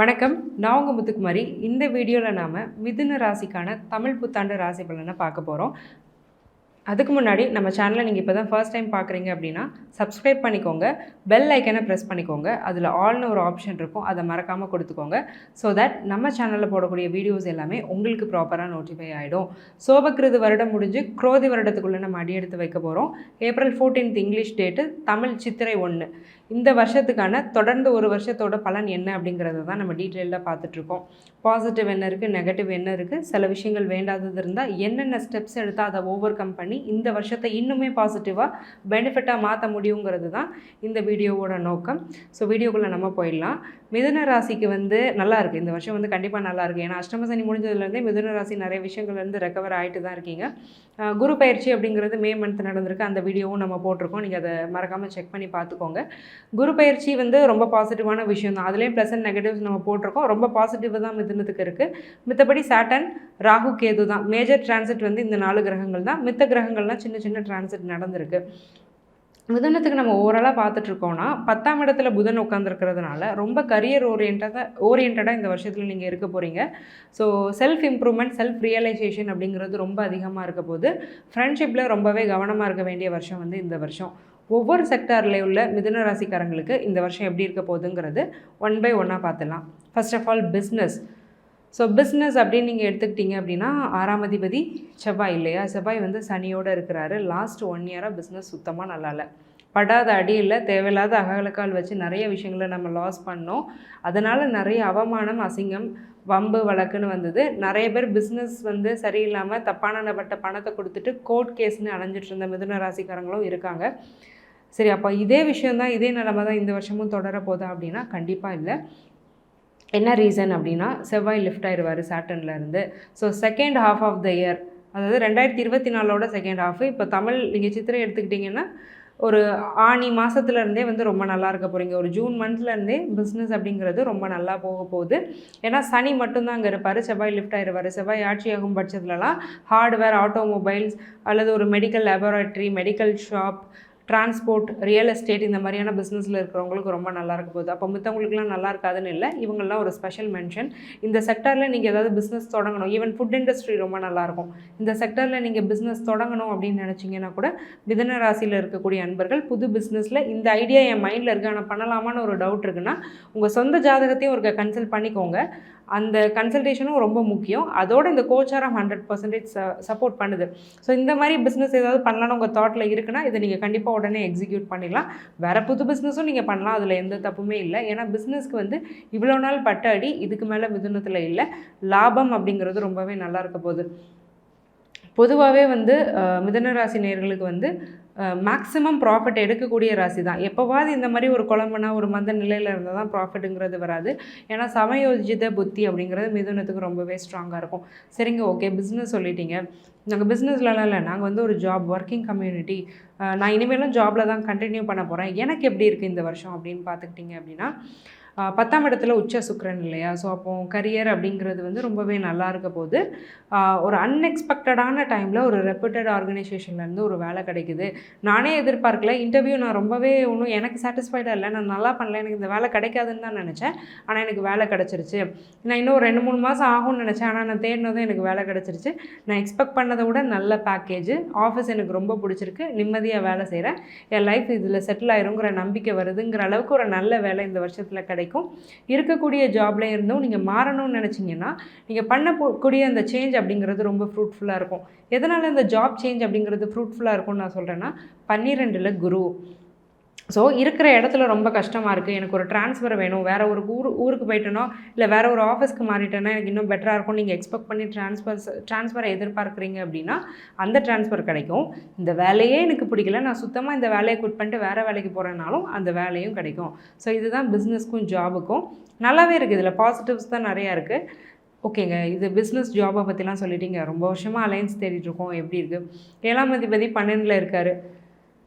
வணக்கம். நான் உங்க முத்துக்குமாரி. இந்த வீடியோவில் நாம் மிதுன ராசிக்கான தமிழ் புத்தாண்டு ராசி பலனை பார்க்க போகிறோம். அதுக்கு முன்னாடி நம்ம சேனலை நீங்கள் இப்போ தான் ஃபர்ஸ்ட் டைம் பார்க்குறீங்க அப்படின்னா சப்ஸ்கிரைப் பண்ணிக்கோங்க, பெல் ஐக்கனை ப்ரெஸ் பண்ணிக்கோங்க. அதில் ஆல்னு ஒரு ஆப்ஷன் இருக்கும், அதை மறக்காமல் கொடுத்துக்கோங்க. ஸோ தட் நம்ம சேனலில் போடக்கூடிய வீடியோஸ் எல்லாமே உங்களுக்கு ப்ராப்பராக நோட்டிஃபை ஆகிடும். சோபக்கிருது வருடம் முடிஞ்சு குரோதி வருடத்துக்குள்ளே நம்ம அடியெடுத்து வைக்க போகிறோம். April 14th English date, Tamil சித்திரை 1. இந்த வருஷத்துக்கான தொடர்ந்து ஒரு வருஷத்தோட பலன் என்ன அப்படிங்கிறத தான் நம்ம டீட்டெயிலாக பார்த்துட்ருக்கோம். பாசிட்டிவ் என்ன இருக்குது, நெகட்டிவ் என்ன இருக்குது, சில விஷயங்கள் வேண்டாதது இருந்தால் என்னென்ன ஸ்டெப்ஸ் எடுத்தால் அதை ஓவர் கம் பண்ணி இந்த வருஷத்தை இன்னுமே பாசிட்டிவாக பெனிஃபிட்டாக மாற்ற முடியுங்கிறது தான் இந்த வீடியோவோட நோக்கம். ஸோ வீடியோக்குள்ளே நம்ம போயிடலாம். மிதுன ராசிக்கு நல்லா இருக்குது இந்த வருஷம், கண்டிப்பாக நல்லாயிருக்கு. ஏன்னா அஷ்டம சனி முடிஞ்சதுலேருந்தே மிதுன ராசி நிறைய விஷயங்கள்லேருந்து ரெக்கவர் ஆகிட்டு தான் இருக்கீங்க. குரு பயிற்சி அப்படிங்கிறது மே மந்த் நடந்திருக்கு, அந்த வீடியோவும் நம்ம போட்டிருக்கோம். நீங்கள் அதை மறக்காமல் செக் பண்ணி பார்த்துக்கோங்க. குரு பயிற்சி ரொம்ப பாசிட்டிவான விஷயம் தான். அதுலேயும் ப்ளஸ் அண்ட் நெகட்டிவ்ஸ் நம்ம போட்டிருக்கோம். ரொம்ப பாசிட்டிவ் தான் மிதுனத்துக்கு இருக்குது. மித்தபடி சாட்டன், ராகு, கேது தான் மேஜர் டிரான்சிட். இந்த 4 கிரகங்கள் தான். மித்த கிரகங்கள்லாம் சின்ன சின்ன டிரான்சிட் நடந்திருக்கு. மிதுனத்துக்கு நம்ம ஓவராலாக பார்த்துட்ருக்கோன்னா 10ஆம் இடத்துல புதன் உட்காந்துருக்கிறதுனால ரொம்ப கரியர் ஓரியன்டாக இந்த வருஷத்தில் நீங்கள் இருக்க போகிறீங்க. So self improvement, self realisation அப்படிங்கிறது ரொம்ப அதிகமாக இருக்க போது. ஃப்ரெண்ட்ஷிப்பில் ரொம்பவே கவனமாக இருக்க வேண்டிய வருஷம் இந்த வருஷம். ஒவ்வொரு செக்டாரில் உள்ள மிதுன ராசிக்காரங்களுக்கு இந்த வருஷம் எப்படி இருக்க போகுதுங்கிறது ஒன் பை ஒன்னாக பார்த்துலாம். First of all business. So business அப்படின்னு நீங்கள் எடுத்துக்கிட்டிங்க அப்படின்னா 6ஆம் அதிபதி செவ்வாய் இல்லையா? செவ்வாய் சனியோடு இருக்கிறாரு. லாஸ்ட் 1 இயராக பிஸ்னஸ் சுத்தமாக நல்லா இல்லை. படாத அடி இல்லை, தேவையில்லாத அகலக்கால் வச்சு நிறைய விஷயங்களை நம்ம லாஸ் பண்ணோம். அதனால் நிறைய அவமானம், அசிங்கம், வம்பு வழக்குன்னு வந்தது. நிறைய பேர் பிஸ்னஸ் சரியில்லாமல் தப்பானப்பட்ட பணத்தை கொடுத்துட்டு கோர்ட் கேஸ்ன்னு அலைஞ்சிட்டு இருந்த மிதுன ராசிக்காரங்களும் இருக்காங்க. சரி, அப்போ இதே விஷயந்தான், இதே நிலைமை தான் இந்த வருஷமும் தொடர போதா அப்படின்னா கண்டிப்பாக இல்லை. என்ன ரீசன் அப்படின்னா செவ்வாய் லிஃப்ட் ஆயிடுவார் சாட்டன்லேருந்து. So second half of the year, அதாவது 2024 செகண்ட் ஹாஃப். இப்போ தமிழ் நீங்கள் சித்திரை எடுத்துக்கிட்டிங்கன்னா ஒரு ஆனி மாதத்துலேருந்தே ரொம்ப நல்லா இருக்க போகிறீங்க. ஒரு ஜூன் மந்த்லேருந்தே பிஸ்னஸ் அப்படிங்கிறது ரொம்ப நல்லா போக போகுது. ஏன்னா சனி மட்டும்தான் அங்கே இருப்பார், செவ்வாய் லிஃப்ட் ஆயிடுவார். செவ்வாய் ஆட்சியாகும் பட்சத்துலலாம் ஹார்ட்வேர், ஆட்டோமொபைல்ஸ் அல்லது ஒரு medical laboratory, medical shop, transport, real estate இந்த மாதிரியான பிஸ்னஸில் இருக்கிறவங்களுக்கு ரொம்ப நல்லா இருக்க போகுது. அப்போ மித்தவங்களுக்குலாம் நல்லா இருக்காதுன்னு இல்லை, இவங்கெல்லாம் ஒரு ஸ்பெஷல் மென்ஷன். இந்த செக்டரில் நீங்கள் ஏதாவது பிஸ்னஸ் தொடங்கணும், ஈவன் ஃபுட் இண்டஸ்ட்ரி ரொம்ப நல்லாயிருக்கும். இந்த செக்டரில் நீங்கள் பிஸ்னஸ் தொடங்கணும் அப்படின்னு நினச்சிங்கன்னா கூட மிதுன ராசியில் இருக்கக்கூடிய அன்பர்கள் புது பிஸ்னஸில் இந்த ஐடியா என் மைண்டில் இருக்குது ஆனால் பண்ணலாமான்னு ஒரு டவுட் இருக்குன்னா உங்கள் சொந்த ஜாதகத்தையும் ஒரு கன்சல்ட் பண்ணிக்கோங்க. அந்த கன்சல்டேஷனும் ரொம்ப முக்கியம். அதோடு இந்த கோச்சாரம் 100% சப்போர்ட் பண்ணுது. ஸோ இந்த மாதிரி பிஸ்னஸ் ஏதாவது பண்ணலான்னு உங்கள் தாட்டில் இருக்குன்னா இதை நீங்கள் கண்டிப்பாக உடனே எக்ஸிக்யூட் பண்ணிடலாம். வேறு புது பிஸ்னஸும் நீங்கள் பண்ணலாம், அதில் எந்த தப்புமே இல்லை. ஏன்னா பிஸ்னஸ்க்கு இவ்வளோ நாள் பட்ட அடி இதுக்கு மேலே மிதுனத்தில் இல்லை. லாபம் அப்படிங்கிறது ரொம்பவே நல்லா இருக்க போகுது. பொதுவாகவே மிதுன ராசி நேயர்களுக்கு மேக்ஸிமம் ப்ராஃபிட் எடுக்கக்கூடிய ராசி தான். எப்போவாது இந்த மாதிரி ஒரு குழம்புனா ஒரு மந்த நிலையில் இருந்தால் தான் ப்ராஃபிட்டுங்கிறது வராது. ஏன்னா சமயோஜித புத்தி அப்படிங்கிறது மிதுனத்துக்கு ரொம்பவே ஸ்ட்ராங்காக இருக்கும். சரிங்க, ஓகே, பிஸ்னஸ் சொல்லிட்டீங்க. நாங்கள் பிஸ்னஸ்லலாம் இல்லை, நாங்கள் ஒரு ஜாப் ஒர்க்கிங் கம்யூனிட்டி. நான் இனிமேலும் ஜாபில் தான் கண்டினியூ பண்ண போகிறேன். எனக்கு எப்படி இருக்குது இந்த வருஷம் அப்படின்னு பார்த்துக்கிட்டிங்க அப்படின்னா 10ஆம் இடத்துல உச்ச சுக்கிரன் இல்லையா? ஸோ அப்போது கரியர் அப்படிங்கிறது ரொம்பவே நல்லா இருக்க போது. ஒரு அன்எக்ஸ்பெக்டடான டைமில் ஒரு ரெப்யூட்டட் ஆர்கனைசேஷன்லேருந்து ஒரு வேலை கிடைக்குது. நானே எதிர்பார்க்கல. இன்டர்வியூ நான் ரொம்பவே ஒன்றும் எனக்கு சாட்டிஸ்ஃபைடாக இல்லை, நான் நல்லா பண்ணல, எனக்கு இந்த வேலை கிடைக்காதுன்னு தான் நினச்சேன். ஆனால் எனக்கு வேலை கிடச்சிருச்சு. நான் இன்னும் 2-3 மாதம் ஆகும்னு நினச்சேன், ஆனால் நான் தேடினதும் எனக்கு வேலை கிடச்சிருச்சு. நான் எக்ஸ்பெக்ட் பண்ணதை விட நல்ல பேக்கேஜ், ஆஃபீஸ் எனக்கு ரொம்ப பிடிச்சிருக்கு, நிம்மதியாக வேலை செய்கிறேன், என் லைஃப் இதில் செட்டில் ஆயிருங்கிற நம்பிக்கை வருதுங்கிற அளவுக்கு ஒரு நல்ல வேலை இந்த வருஷத்தில் கிடைக்கும். இருக்கக்கூடிய ஜாப்ல இருந்தும் நீங்கள் மாறணும்னு நினச்சிங்கன்னா நீங்கள் பண்ணக்கூடிய அந்த சேஞ்ச் அப்படிங்கிறது ரொம்ப ஃப்ரூட்ஃபுல்லாக இருக்கும். எதனால் இந்த ஜாப் சேஞ்ச் அப்படிங்கிறது ஃப்ரூட்ஃபுல்லாக இருக்கும்னு நான் சொல்கிறேன்னா 12ல் குரு. ஸோ இருக்கிற இடத்துல ரொம்ப கஷ்டமாக இருக்குது, எனக்கு ஒரு ட்ரான்ஸ்ஃபர் வேணும், வேறு ஒரு ஊருக்கு போயிட்டேனோ இல்லை வேறு ஒரு ஆஃபீஸ்க்கு மாறிட்டேன்னா எனக்கு இன்னும் பெட்டராக இருக்கும், நீங்கள் எக்ஸ்பெக்ட் பண்ணி ட்ரான்ஸ்ஃபரை எதிர்பார்க்குறீங்க அப்படின்னா அந்த ட்ரான்ஸ்ஃபர் கிடைக்கும். இந்த வேலையே எனக்கு பிடிக்கல, நான் சுத்தமாக இந்த வேலையை குட் பண்ணிட்டு வேறு வேலைக்கு போகிறேனாலும் அந்த வேலையும் கிடைக்கும். ஸோ இதுதான் பிஸ்னஸ்க்கும் ஜாபுக்கும் நல்லாவே இருக்குது. இதில் பாசிட்டிவ்ஸ் தான் நிறையா இருக்குது. ஓகேங்க, இது பிஸ்னஸ் ஜாபை பற்றிலாம் சொல்லிட்டீங்க. ரொம்ப வருஷமாக அலைன்ஸ் தேடிட்டுருக்கோம், எப்படி இருக்குது? 7ஆம் அதிபதி 12ல் இருக்கார்.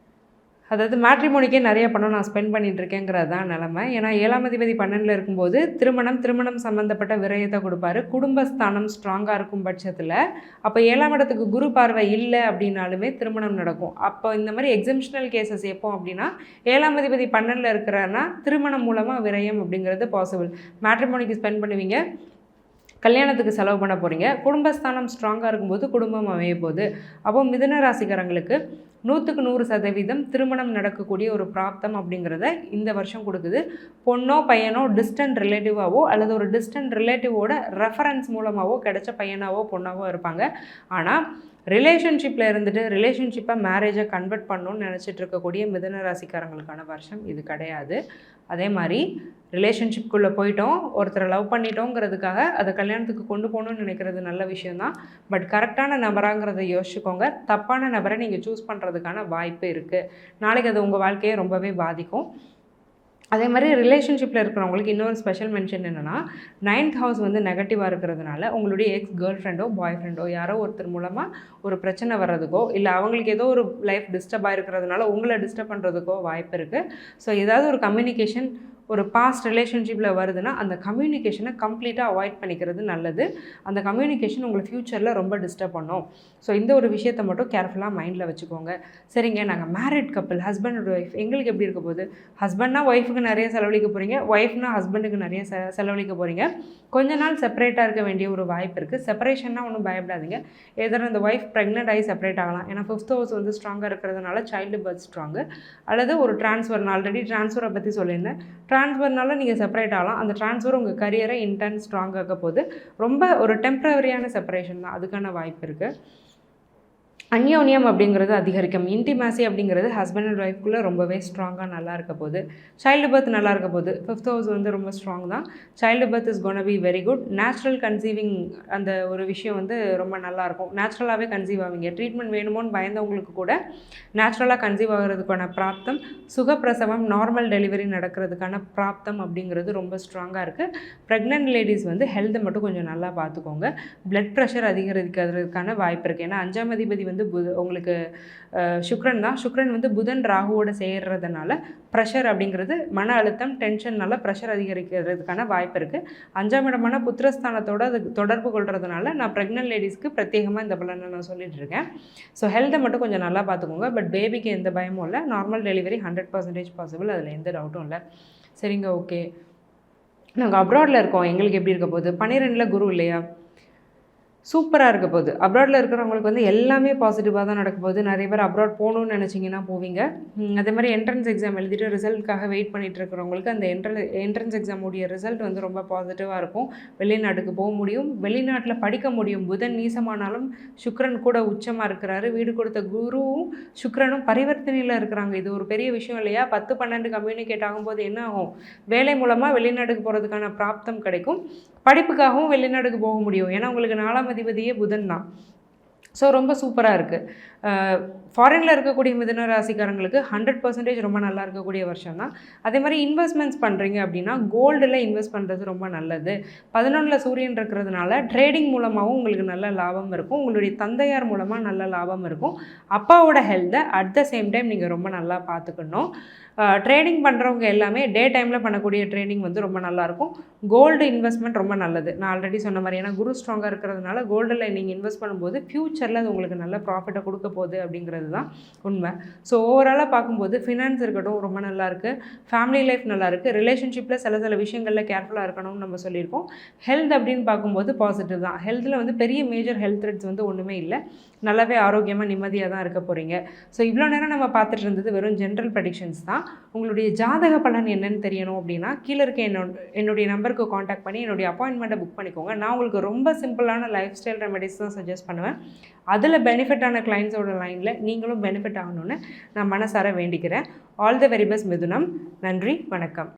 அதாவது மேட்ரிமோனிக்கே நிறைய பணம் நான் ஸ்பெண்ட் பண்ணிட்டு இருக்கேங்கிறது தான் நிலமை. ஏன்னா 7ஆம் அதிபதி 12ல் இருக்கும்போது திருமணம் சம்மந்தப்பட்ட விரயத்தை கொடுப்பாரு. குடும்பஸ்தானம் ஸ்ட்ராங்காக இருக்கும் பட்சத்தில் அப்போ 7ஆம் இடத்துக்கு குரு பார்வை இல்லை அப்படின்னாலுமே திருமணம் நடக்கும். அப்போ இந்த மாதிரி எக்ஸம்ஷனல் கேசஸ் எப்போ அப்படின்னா 7ஆம் அதிபதி 12ல் இருக்கிறன்னா திருமணம் மூலமாக விரயம் அப்படிங்கிறது பாசிபிள். மேட்ரிமோனிக்கு ஸ்பெண்ட் பண்ணுவீங்க, கல்யாணத்துக்கு செலவு பண்ண போகிறீங்க. குடும்பஸ்தானம் ஸ்ட்ராங்காக இருக்கும்போது குடும்பம் அமைய போகுது. அப்போ மிதுன ராசிக்காரங்களுக்கு 100க்கு 100% திருமணம் நடக்கக்கூடிய ஒரு பிராப்தம் அப்படிங்கிறத இந்த வருஷம் கொடுக்குது. பொண்ணோ பையனோ டிஸ்டன்ட் ரிலேட்டிவாவோ அல்லது ஒரு டிஸ்டன்ட் ரிலேட்டிவோட ரெஃபரன்ஸ் மூலமாகவோ கிடைச்ச பையனாவோ பொண்ணாவோ இருப்பாங்க. ஆனால் ரிலேஷன்ஷிப்பில் இருந்துட்டு ரிலேஷன்ஷிப்பை மேரேஜை கன்வெர்ட் பண்ணணும்னு நினச்சிட்டு இருக்கக்கூடிய மிதுன ராசிக்காரங்களுக்கான வருஷம் இது கிடையாது. அதே மாதிரி ரிலேஷன்ஷிப்குள்ளே போயிட்டோம், ஒருத்தரை லவ் பண்ணிட்டோங்கிறதுக்காக அதை கல்யாணத்துக்கு கொண்டு போகணும்னு நினைக்கிறது நல்ல விஷயந்தான். பட் கரெக்டான நபராங்கிறத யோசிச்சுக்கோங்க. தப்பான நபரை நீங்கள் சூஸ் பண்ணுறதுக்கான வாய்ப்பு இருக்குது. நாளைக்கு அது உங்கள் வாழ்க்கையை ரொம்பவே பாதிக்கும். அதே மாதிரி ரிலேஷன்ஷிப்பில் இருக்கிறவங்களுக்கு இன்னொரு ஸ்பெஷல் மென்ஷன் என்னென்னா 9th ஹவுஸ் வந்து நெகட்டிவாக இருக்கிறதுனால உங்களுடைய எக்ஸ் கேர்ள் ஃப்ரெண்டோ பாய் ஃப்ரெண்டோ யாரோ ஒருத்தர் மூலமாக ஒரு பிரச்சனை வர்றதுக்கோ இல்லை அவங்களுக்கு ஏதோ ஒரு லைஃப் டிஸ்டர்ப் ஆகிருக்கிறதுனால உங்களை டிஸ்டர்ப் பண்ணுறதுக்கோ வாய்ப்பு இருக்குது. ஸோ ஏதாவது ஒரு கம்யூனிகேஷன் ஒரு பாஸ்ட் ரிலேஷன்ஷிப்பில் வருதுன்னா அந்த கம்யூனிகேஷனை கம்ப்ளீட்டாக அவாய்ட் பண்ணிக்கிறது நல்லது. அந்த கம்யூனிகேஷன் உங்களை ஃப்யூச்சரில் ரொம்ப டிஸ்டர்ப் பண்ணும். ஸோ இந்த ஒரு விஷயத்தை மட்டும் கேர்ஃபுல்லாக மைண்டில் வச்சுக்கோங்க. சரிங்க, நாங்கள் married couple, husband and wife, எங்களுக்கு எப்படி இருக்க போகுது? ஹஸ்பண்ட்னா ஒய்ஃபுக்கு நிறைய செலவழிக்க போகிறீங்க, ஒய்ஃப்னா ஹஸ்பண்டுக்கு நிறைய செலவழிக்க போகிறீங்க. கொஞ்ச நாள் செப்பரேட்டாக இருக்க வேண்டிய ஒரு வாய்ப்பு இருக்குது. செப்பரேஷன்னா ஒன்றும் பயப்படாதீங்க. ஏதாவது அந்த ஒய்ஃப் ப்ரெக்னென்ட் ஆகி செப்பரேட் ஆகலாம். ஏன்னா 5th ஹவுஸ் வந்து ஸ்ட்ராங்காக இருக்கிறதுனால சைல்டு பர்த் ஸ்ட்ராங்கு. அல்லது ஒரு ட்ரான்ஸ்ஃபர், நான் ஆல்ரெடி ட்ரான்ஸ்ஃபரை பற்றி சொல்லியிருந்தேன். ட்ரான்ஸ்ஃபர்னால நீங்கள் செப்பரேட் ஆகலாம். அந்த ட்ரான்ஸ்ஃபர் உங்கள் கரியரை இன்டென்ஸ் ஸ்ட்ராங்காக போகுது. ரொம்ப ஒரு டெம்ப்ரவரியான செப்பரேஷன் தான், அதுக்கான வாய்ப்பு இருக்குது. அந்யோன்யம் அப்படிங்கிறது அதிகரிக்கும். இன்டிமேசி அப்படிங்கிறது ஹஸ்பண்ட் அண்ட் ஒய்ஃப்குள்ளே ரொம்பவே ஸ்ட்ராங்காக நல்லா இருக்க போகுது. சைல்டு பர்த் நல்லா இருக்க போகுது. 5th ஹவுஸ் வந்து ரொம்ப ஸ்ட்ராங் தான். Child birth is gonna be very good. Natural conceiving அந்த ஒரு விஷயம் வந்து ரொம்ப நல்லாயிருக்கும். நேச்சுரலாகவே கன்சீவ் ஆவீங்க. ட்ரீட்மெண்ட் வேணுமோன்னு பயந்தவங்களுக்கு கூட நேச்சுரலாக கன்சீவ் ஆகிறதுக்கான பிராப்தம், சுகப்பிரசவம், நார்மல் டெலிவரி நடக்கிறதுக்கான பிராப்தம் அப்படிங்கிறது ரொம்ப ஸ்ட்ராங்காக இருக்குது. ப்ரெக்னென்ட் லேடிஸ் வந்து ஹெல்த்தை மட்டும் கொஞ்சம் நல்லா பார்த்துக்கோங்க. பிளட் ப்ரெஷர் அதிகரிக்கிறதுக்கான வாய்ப்பு இருக்குது. ஏன்னா 5ஆம் அதிபதி வந்து உங்களுக்கு சுக்ரன் தான். சுக்ரன் வந்து புதன் ராகுவோட சேர்றதுனால ப்ரெஷர் அப்படிங்கிறது மன அழுத்தம், டென்ஷன்னால ப்ரெஷர் அதிகரிக்கிறதுக்கான வாய்ப்பு இருக்குது. 5ஆம் இடமான புத்திரஸ்தானத்தோடு அது தொடர்பு கொள்றதுனால நான் ப்ரெக்னென்ட் லேடிஸ்க்கு பிரத்யேகமாக இந்த பலனை நான் சொல்லிட்டு இருக்கேன். ஸோ ஹெல்த்தை மட்டும் கொஞ்சம் நல்லா பார்த்துக்கோங்க. பட் பேபிக்கு எந்த பயமும் இல்லை. நார்மல் டெலிவரி 100% பாசிபிள், அதில் எந்த டவுட்டும் இல்லை. சரிங்க, ஓகே. நாங்கள் அப்ராடில் இருக்கோம், எங்களுக்கு எப்படி இருக்க போகுது? 12ல் குரு இல்லையா? சூப்பராக இருக்க போகுது. அப்ராடில் இருக்கிறவங்களுக்கு வந்து எல்லாமே பாசிட்டிவாக தான் நடக்க போகுது. நிறைய பேர் அப்ராட் போகணுன்னு நினச்சிங்கன்னா போவீங்க. அதே மாதிரி என்ட்ரன்ஸ் எக்ஸாம் எழுதிட்டு ரிசல்ட்டுக்காக வெயிட் பண்ணிகிட்டு இருக்கிறவங்களுக்கு அந்த என்ட்ரன்ஸ் எக்ஸாமுடைய ரிசல்ட் வந்து ரொம்ப பாசிட்டிவாக இருக்கும். வெளிநாட்டுக்கு போக முடியும், வெளிநாட்டில் படிக்க முடியும். புதன் நீசமானாலும் சுக்ரன் கூட உச்சமாக இருக்கிறாரு. வீடு கொடுத்த குருவும் சுக்ரனும் பரிவர்த்தனையில் இருக்கிறாங்க. இது ஒரு பெரிய விஷயம் இல்லையா? 10-12 கம்யூனிகேட் ஆகும்போது என்ன ஆகும்? வேலை மூலமாக வெளிநாட்டுக்கு போகிறதுக்கான பிராப்தம் கிடைக்கும். படிப்புக்காகவும் வெளிநாட்டுக்கு போக முடியும். ஏன்னா உங்களுக்கு 4ஆம் அதிபதியே புதன் தான். ஸோ ரொம்ப சூப்பராக இருக்குது. ஃபாரினில் இருக்கக்கூடிய மிதுன ராசிக்காரங்களுக்கு 100% ரொம்ப நல்லா இருக்கக்கூடிய வருஷம் தான். அதே மாதிரி இன்வெஸ்ட்மெண்ட்ஸ் பண்ணுறீங்க அப்படின்னா கோல்டில் இன்வெஸ்ட் பண்ணுறது ரொம்ப நல்லது. 11ல் சூரியன் இருக்கிறதுனால ட்ரேடிங் மூலமாகவும் உங்களுக்கு நல்ல லாபம் இருக்கும். உங்களுடைய தந்தையார் மூலமாக நல்ல லாபம் இருக்கும். அப்பாவோட ஹெல்த்தை அட் த சேம் டைம் நீங்கள் ரொம்ப நல்லா பார்த்துக்கணும். ட்ரேடிங் பண்ணுறவங்க எல்லாமே டே டைமில் பண்ணக்கூடிய ட்ரேடிங் வந்து ரொம்ப நல்லாயிருக்கும். கோல்டு இன்வெஸ்ட்மெண்ட் ரொம்ப நல்லது. நான் ஆல்ரெடி சொன்ன மாதிரி, ஏன்னா குரு ஸ்ட்ராங்காக இருக்கிறதுனால கோல்டில் நீங்கள் இன்வெஸ்ட் பண்ணும்போது ஃப்யூச்சரில் அது உங்களுக்கு நல்ல ப்ராஃபிட்டை கொடுக்க போகுது அப்படிங்கிறது தான் உண்மை. ஸோ ஓவராலாக பார்க்கும்போது ஃபினான்ஸ் இருக்கட்டும் ரொம்ப நல்லாயிருக்கு. ஃபேமிலி லைஃப் நல்லாயிருக்கு. ரிலேஷன்ஷிப்பில் சில விஷயங்களில் கேர்ஃபுல்லாக இருக்கணும்னு நம்ம சொல்லியிருக்கோம். ஹெல்த் அப்படின்னு பார்க்கும்போது பாசிட்டிவ் தான். ஹெல்த்தில் வந்து பெரிய மேஜர் ஹெல்த் த்ரெட்ஸ் வந்து ஒன்றுமே இல்லை. நல்லாவே ஆரோக்கியமாக நிம்மதியாக தான் இருக்க போகிறீங்க. ஸோ இவ்வளோ நேரம் நம்ம பார்த்துட்டு இருந்தது வெறும் ஜென்ரல் ப்ரெடிக்ஷன்ஸ் தான். உங்களுடைய ஜாதக பலன் என்னன்னு தெரியணும் அப்படின்னா கீழே இருக்க என்னுடைய நம்பருக்கு காண்டாக்ட் பண்ணி என்னுடைய அப்பாயின்மெண்ட்டை புக் பண்ணிக்கோங்க. நான் உங்களுக்கு ரொம்ப சிம்பிளான லைஃப் ஸ்டைல் ரெமெடிஸ் தான் சஜஸ்ட் பண்ணுவேன். அதில் பெனிஃபிட்டான கிளைண்ட்ஸோட லைனில் நீங்களும் பெனிஃபிட் ஆகணும்னு நான் மனசார வேண்டிக்கிறேன். ஆல் தி வெரி பெஸ்ட் மிதுனம். நன்றி, வணக்கம்.